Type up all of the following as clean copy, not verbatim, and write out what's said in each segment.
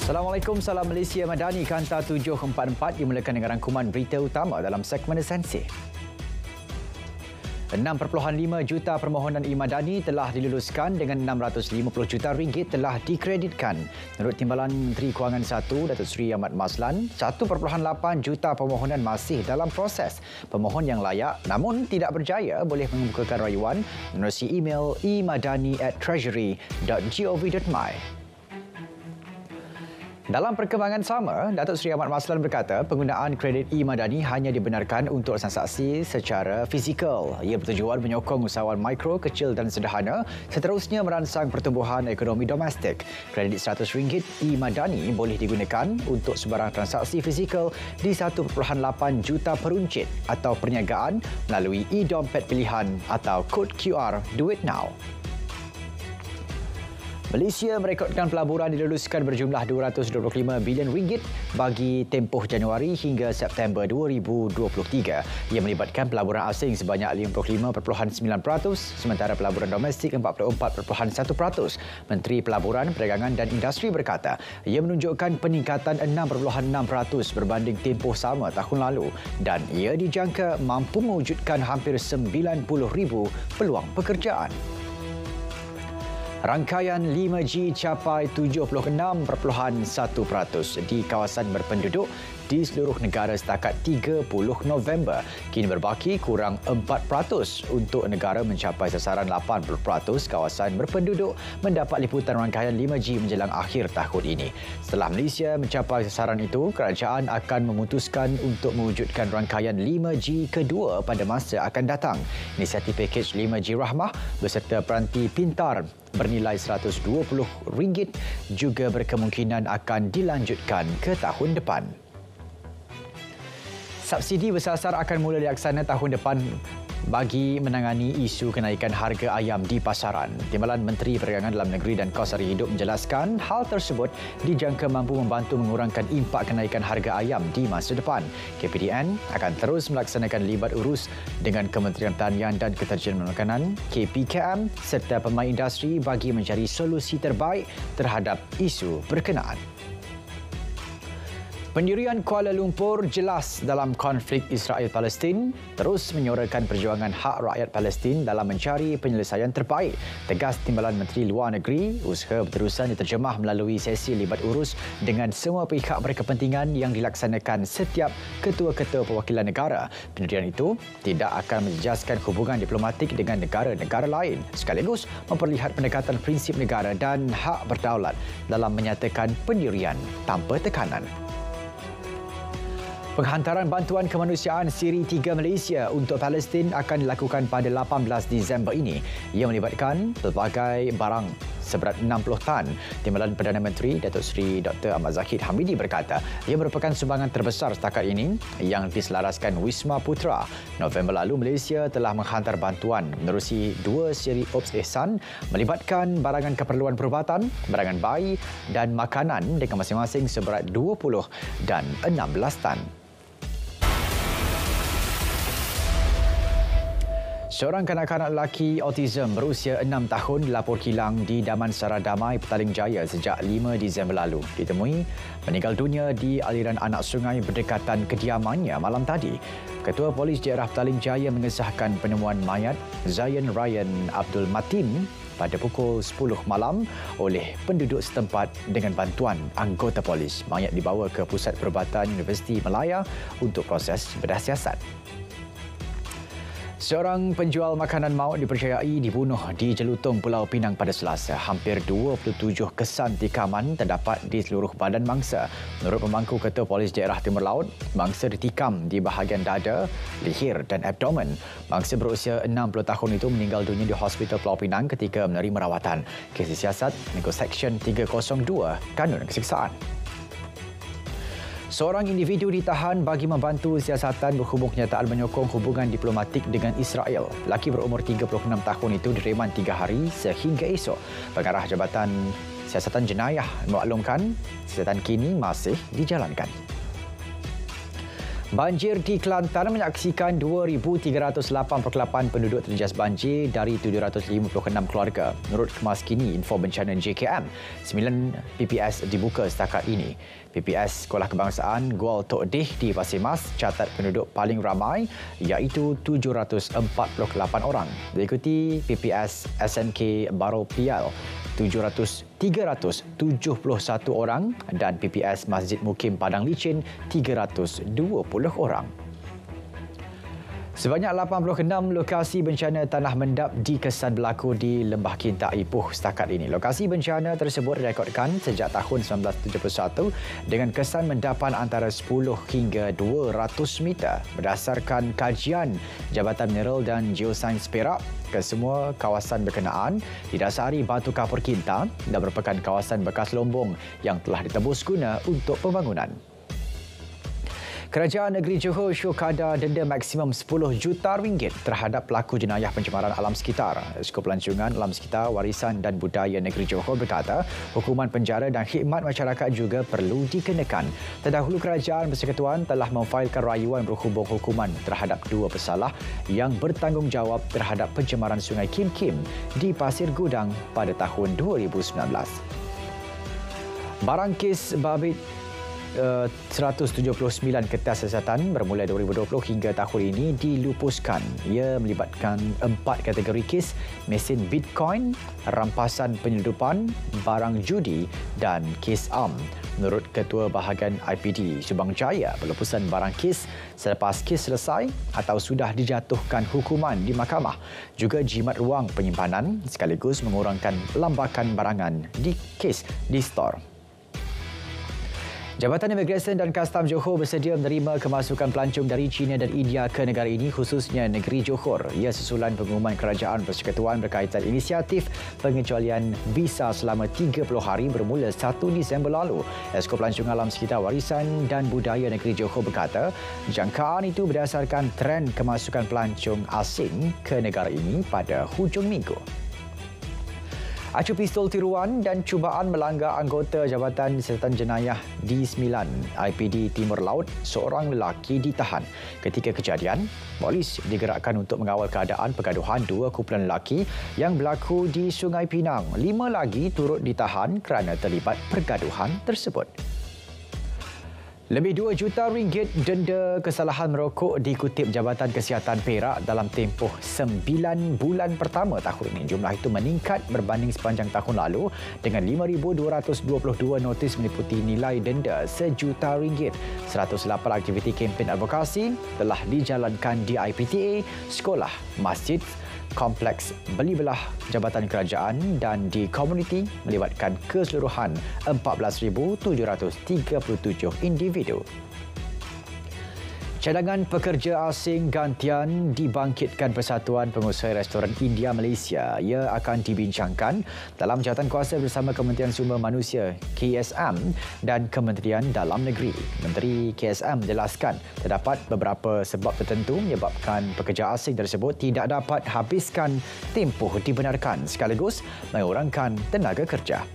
Assalamualaikum, salam Malaysia Madani, Kanta 744 dimulakan dengan rangkuman berita utama dalam segmen esensi. 6.5 juta permohonan e-Madani telah diluluskan dengan 650 juta ringgit telah dikreditkan. Menurut Timbalan Menteri Kewangan 1, Datuk Seri Ahmad Maslan, 1.8 juta permohonan masih dalam proses. Pemohon yang layak namun tidak berjaya boleh mengemukakan rayuan menerusi email emadani@treasury.gov.my. Dalam perkembangan sama, Datuk Seri Ahmad Maslan berkata penggunaan kredit e-Madani hanya dibenarkan untuk transaksi secara fizikal. Ia bertujuan menyokong usahawan mikro, kecil dan sederhana, seterusnya merangsang pertumbuhan ekonomi domestik. Kredit RM100 e-Madani boleh digunakan untuk sebarang transaksi fizikal di 1.8 juta peruncit atau perniagaan melalui e-dompet pilihan atau kod QR Duit Now. Malaysia merekodkan pelaburan diluluskan berjumlah RM225 bilion bagi tempoh Januari hingga September 2023. Ia melibatkan pelaburan asing sebanyak 55.9%, sementara pelaburan domestik 44.1%. Menteri Pelaburan, Perdagangan dan Industri berkata, ia menunjukkan peningkatan 6.6% berbanding tempoh sama tahun lalu dan ia dijangka mampu mewujudkan hampir 90,000 peluang pekerjaan. Rangkaian 5G capai 76.1% di kawasan berpenduduk di seluruh negara setakat 30 November. Kini berbaki kurang 4% untuk negara mencapai sasaran 80% kawasan berpenduduk mendapat liputan rangkaian 5G menjelang akhir tahun ini. Setelah Malaysia mencapai sasaran itu, kerajaan akan memutuskan untuk mewujudkan rangkaian 5G kedua pada masa akan datang. Inisiatif pakej 5G Rahmah beserta peranti pintar bernilai RM120 juga berkemungkinan akan dilanjutkan ke tahun depan. Subsidi bersasar akan mula dilaksana tahun depan bagi menangani isu kenaikan harga ayam di pasaran. Timbalan Menteri Perdagangan Dalam Negeri dan Kos Sara Hidup menjelaskan hal tersebut dijangka mampu membantu mengurangkan impak kenaikan harga ayam di masa depan. KPDN akan terus melaksanakan libat urus dengan Kementerian Pertanian dan Keterjaminan Makanan, KPKM serta pemain industri bagi mencari solusi terbaik terhadap isu berkenaan. Pendirian Kuala Lumpur jelas dalam konflik Israel-Palestin terus menyorakan perjuangan hak rakyat Palestin dalam mencari penyelesaian terbaik. Tegas Timbalan Menteri Luar Negeri, usaha berterusan diterjemah melalui sesi libat urus dengan semua pihak berkepentingan yang dilaksanakan setiap ketua-ketua perwakilan negara. Pendirian itu tidak akan menjejaskan hubungan diplomatik dengan negara-negara lain, sekaligus memperlihat pendekatan prinsip negara dan hak berdaulat dalam menyatakan pendirian tanpa tekanan. Penghantaran bantuan kemanusiaan Siri 3 Malaysia untuk Palestin akan dilakukan pada 18 Disember ini. Ia melibatkan pelbagai barang seberat 60 tan. Timbalan Perdana Menteri Datuk Seri Dr. Ahmad Zahid Hamidi berkata, ia merupakan sumbangan terbesar setakat ini yang diselaraskan Wisma Putra. November lalu, Malaysia telah menghantar bantuan menerusi 2 siri Ops Ihsan melibatkan barangan keperluan perubatan, barangan bayi dan makanan dengan masing-masing seberat 20 dan 16 tan. Seorang kanak-kanak lelaki autism berusia 6 tahun dilapor hilang di Damansara Damai, Petaling Jaya sejak 5 Disember lalu. Ditemui meninggal dunia di aliran anak sungai berdekatan kediamannya malam tadi. Ketua Polis Daerah Petaling Jaya mengesahkan penemuan mayat Zayan Ryan Abdul Matin pada pukul 10 malam oleh penduduk setempat dengan bantuan anggota polis. Mayat dibawa ke Pusat Perubatan Universiti Malaya untuk proses bedah siasat. Seorang penjual makanan maut dipercayai dibunuh di Jelutong, Pulau Pinang pada Selasa. Hampir 27 kesan tikaman terdapat di seluruh badan mangsa. Menurut pemangku Ketua Polis Daerah Timur Laut, mangsa ditikam di bahagian dada, leher dan abdomen. Mangsa berusia 60 tahun itu meninggal dunia di Hospital Pulau Pinang ketika menerima rawatan. Kes disiasat mengikut Seksyen 302 Kanun Keseksaan. Seorang individu ditahan bagi membantu siasatan berhubung kenyataan menyokong hubungan diplomatik dengan Israel. Lelaki berumur 36 tahun itu direman 3 hari sehingga esok. Pengarah Jabatan Siasatan Jenayah memaklumkan siasatan kini masih dijalankan. Banjir di Kelantan menyaksikan 2,388 penduduk terjejas banjir dari 756 keluarga. Menurut Kemaskini Info Bencana JKM, 9 PPS dibuka setakat ini. PPS Sekolah Kebangsaan Gual Tok Deh di Pasir Mas catat penduduk paling ramai iaitu 748 orang. Diikuti PPS SNK Baro Pial 371 orang dan PPS Masjid Mukim Padang Licin 320 orang. Sebanyak 86 lokasi bencana tanah mendap dikesan berlaku di Lembah Kintak Ipoh setakat ini. Lokasi bencana tersebut direkodkan sejak tahun 1971 dengan kesan mendapan antara 10 hingga 200 meter. Berdasarkan kajian Jabatan Mineral dan Geosains Perak, kesemua kawasan berkenaan didasari batu kapur Kintak dan merupakan kawasan bekas lombong yang telah ditebus guna untuk pembangunan. Kerajaan Negeri Johor syukada denda maksimum RM10 juta terhadap pelaku jenayah pencemaran alam sekitar. Esko Pelancongan Alam Sekitar, Warisan dan Budaya Negeri Johor berkata, hukuman penjara dan khidmat masyarakat juga perlu dikenakan. Terdahulu Kerajaan Persekutuan telah memfailkan rayuan berhubung hukuman terhadap dua pesalah yang bertanggungjawab terhadap pencemaran Sungai Kim Kim di Pasir Gudang pada tahun 2019. Barang kes babit 179 kertas siasatan bermula 2020 hingga tahun ini dilupuskan. Ia melibatkan 4 kategori kes: mesin Bitcoin, rampasan penyeludupan, barang judi dan kes am. Menurut Ketua Bahagian IPD Subang Jaya, pelupusan barang kes selepas kes selesai atau sudah dijatuhkan hukuman di mahkamah juga jimat ruang penyimpanan sekaligus mengurangkan lambakan barangan di kes di stor. Jabatan Imigresen dan Kastam Johor bersedia menerima kemasukan pelancong dari China dan India ke negara ini, khususnya negeri Johor. Ia susulan pengumuman Kerajaan Persekutuan berkaitan inisiatif pengecualian visa selama 30 hari bermula 1 Disember lalu. Esko Pelancongan Alam Sekitar, Warisan dan Budaya Negeri Johor berkata, jangkaan itu berdasarkan trend kemasukan pelancong asing ke negara ini pada hujung minggu. Acu pistol tiruan dan cubaan melanggar anggota Jabatan Siasatan Jenayah D9 IPD Timur Laut, seorang lelaki ditahan. Ketika kejadian, polis digerakkan untuk mengawal keadaan pergaduhan dua kumpulan lelaki yang berlaku di Sungai Pinang. 5 lagi turut ditahan kerana terlibat pergaduhan tersebut. Lebih RM2 juta denda kesalahan merokok dikutip Jabatan Kesihatan Perak dalam tempoh 9 bulan pertama tahun ini. Jumlah itu meningkat berbanding sepanjang tahun lalu dengan 5,222 notis meliputi nilai denda RM1 juta. 108 aktiviti kempen advokasi telah dijalankan di IPTA, sekolah, masjid, kompleks beli belah Jabatan Kerajaan dan di komuniti melibatkan keseluruhan 14,737 individu. Cadangan pekerja asing gantian dibangkitkan Persatuan Pengusaha Restoran India Malaysia. Ia akan dibincangkan dalam jawatankuasa bersama Kementerian Sumber Manusia KSM dan Kementerian Dalam Negeri. Menteri KSM menjelaskan terdapat beberapa sebab tertentu menyebabkan pekerja asing tersebut tidak dapat habiskan tempoh dibenarkan sekaligus mengurangkan tenaga kerja.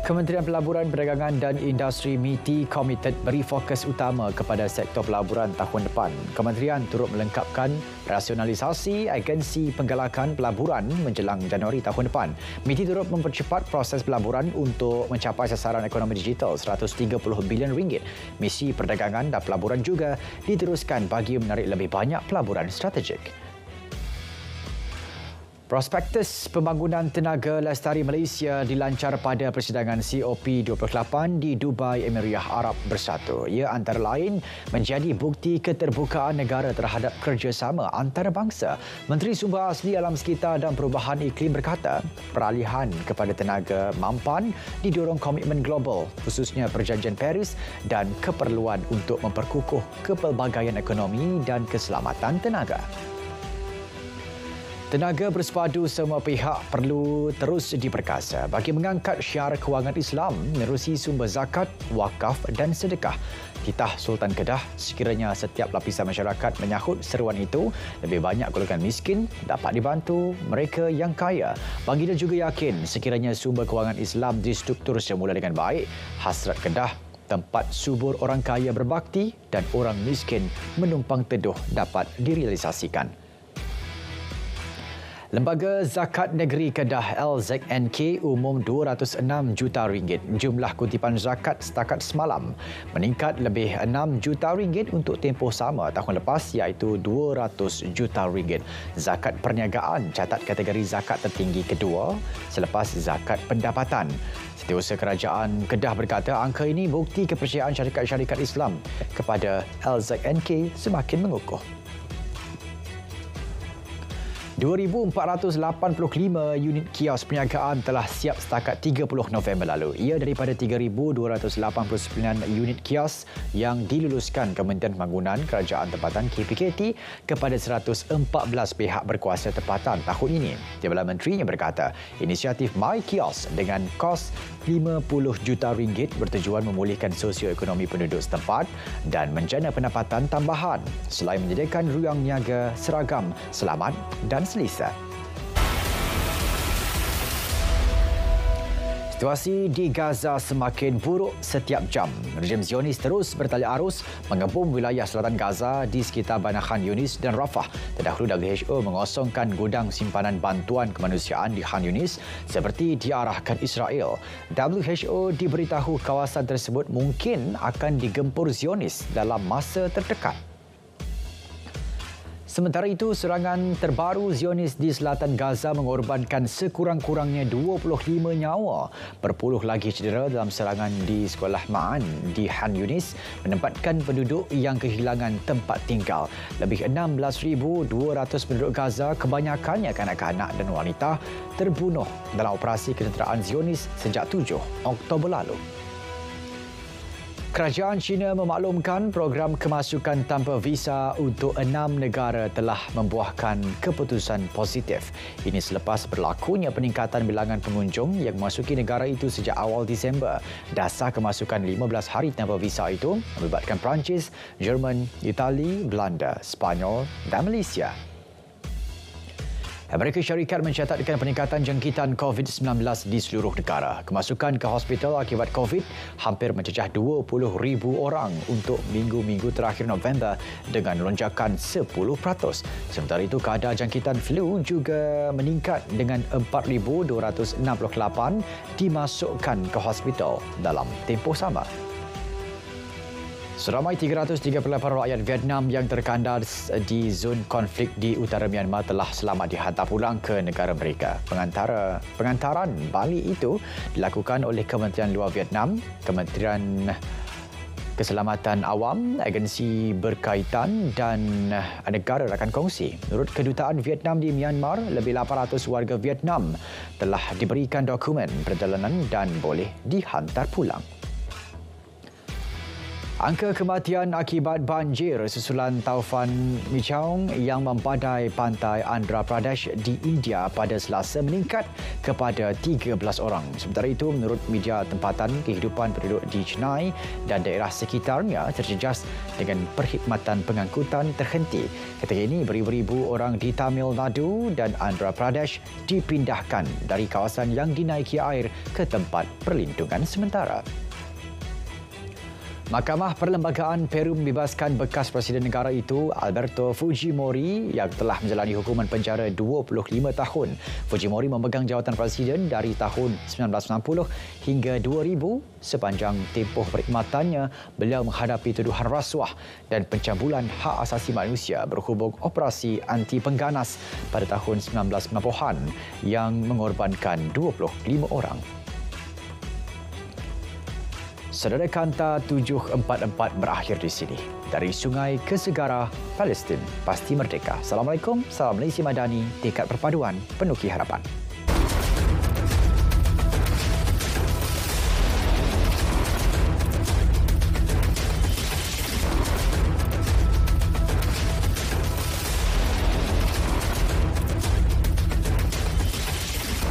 Kementerian Pelaburan, Perdagangan dan Industri MITI komited beri fokus utama kepada sektor pelaburan tahun depan. Kementerian turut melengkapkan rasionalisasi agensi penggalakan pelaburan menjelang Januari tahun depan. MITI turut mempercepat proses pelaburan untuk mencapai sasaran ekonomi digital RM130 bilion. Misi perdagangan dan pelaburan juga diteruskan bagi menarik lebih banyak pelaburan strategik. Prospektus Pembangunan Tenaga Lestari Malaysia dilancar pada persidangan COP28 di Dubai, Emirat Arab Bersatu. Ia antara lain menjadi bukti keterbukaan negara terhadap kerjasama antarabangsa. Menteri Sumber Asli Alam Sekitar dan Perubahan Iklim berkata, peralihan kepada tenaga mampan didorong komitmen global, khususnya Perjanjian Paris dan keperluan untuk memperkukuh kepelbagaian ekonomi dan keselamatan tenaga. Tenaga bersepadu semua pihak perlu terus diperkasa bagi mengangkat syiar kewangan Islam menerusi sumber zakat, wakaf dan sedekah. Titah Sultan Kedah, sekiranya setiap lapisan masyarakat menyahut seruan itu, lebih banyak golongan miskin dapat dibantu mereka yang kaya. Baginda juga yakin sekiranya sumber kewangan Islam distruktur semula dengan baik, hasrat Kedah tempat subur orang kaya berbakti dan orang miskin menumpang teduh dapat direalisasikan. Lembaga Zakat Negeri Kedah LZNK umum RM206 juta. Jumlah kutipan zakat setakat semalam meningkat lebih RM6 juta untuk tempoh sama tahun lepas iaitu RM200 juta. Zakat perniagaan catat kategori zakat tertinggi kedua selepas zakat pendapatan. Setiausaha Kerajaan Kedah berkata angka ini bukti kepercayaan syarikat-syarikat Islam kepada LZNK semakin mengukuh. 2,485 unit kios perniagaan telah siap setakat 30 November lalu. Ia daripada 3,289 unit kios yang diluluskan Kementerian Pembangunan Kerajaan Tempatan KPKT kepada 114 pihak berkuasa tempatan tahun ini. Timbalan Menteri yang berkata, inisiatif My Kios dengan kos RM50 juta bertujuan memulihkan sosioekonomi penduduk setempat dan menjana pendapatan tambahan selain menyediakan ruang niaga seragam, selamat dan selesa. Situasi di Gaza semakin buruk setiap jam. Rejim Zionis terus bertali arus mengebom wilayah selatan Gaza di sekitar bandar Khan Yunis dan Rafah. Terdahulu WHO mengosongkan gudang simpanan bantuan kemanusiaan di Khan Yunis seperti diarahkan Israel. WHO diberitahu kawasan tersebut mungkin akan digempur Zionis dalam masa terdekat. Sementara itu, serangan terbaru Zionis di selatan Gaza mengorbankan sekurang-kurangnya 25 nyawa. Berpuluh lagi cedera dalam serangan di sekolah Ma'an di Khan Yunis menempatkan penduduk yang kehilangan tempat tinggal. Lebih 16,200 penduduk Gaza, kebanyakannya kanak-kanak dan wanita, terbunuh dalam operasi ketenteraan Zionis sejak 7 Oktober lalu. Kerajaan China memaklumkan program kemasukan tanpa visa untuk 6 negara telah membuahkan keputusan positif. Ini selepas berlakunya peningkatan bilangan pengunjung yang memasuki negara itu sejak awal Disember. Dasar kemasukan 15 hari tanpa visa itu melibatkan Perancis, Jerman, Itali, Belanda, Spanyol dan Malaysia. Amerika Syarikat mencatatkan peningkatan jangkitan COVID-19 di seluruh negara. Kemasukan ke hospital akibat COVID hampir mencecah 20,000 orang untuk minggu-minggu terakhir November dengan lonjakan 10%. Sementara itu, kadar jangkitan flu juga meningkat dengan 4,268 dimasukkan ke hospital dalam tempoh sama. Seramai 338 rakyat Vietnam yang terkandar di zon konflik di utara Myanmar telah selamat dihantar pulang ke negara mereka. Pengantaran balik itu dilakukan oleh Kementerian Luar Vietnam, Kementerian Keselamatan Awam, agensi berkaitan dan negara rakan kongsi. Menurut Kedutaan Vietnam di Myanmar, lebih 800 warga Vietnam telah diberikan dokumen perjalanan dan boleh dihantar pulang. Angka kematian akibat banjir susulan taufan Michaung yang membadai pantai Andhra Pradesh di India pada Selasa meningkat kepada 13 orang. Sementara itu, menurut media tempatan, kehidupan penduduk di Chennai dan daerah sekitarnya terjejas dengan perkhidmatan pengangkutan terhenti. Ketika ini, beribu-ribu orang di Tamil Nadu dan Andhra Pradesh dipindahkan dari kawasan yang dinaiki air ke tempat perlindungan sementara. Mahkamah Perlembagaan Peru membebaskan bekas Presiden negara itu, Alberto Fujimori, yang telah menjalani hukuman penjara 25 tahun. Fujimori memegang jawatan Presiden dari tahun 1990 hingga 2000. Sepanjang tempoh perkhidmatannya, beliau menghadapi tuduhan rasuah dan pencabulan hak asasi manusia berhubung operasi anti pengganas pada tahun 1990-an yang mengorbankan 25 orang. Saudara, Kanta 744 berakhir di sini. Dari sungai ke segara, Palestin pasti merdeka. Assalamualaikum, salam Malaysia Madani, tekad perpaduan, penuki harapan.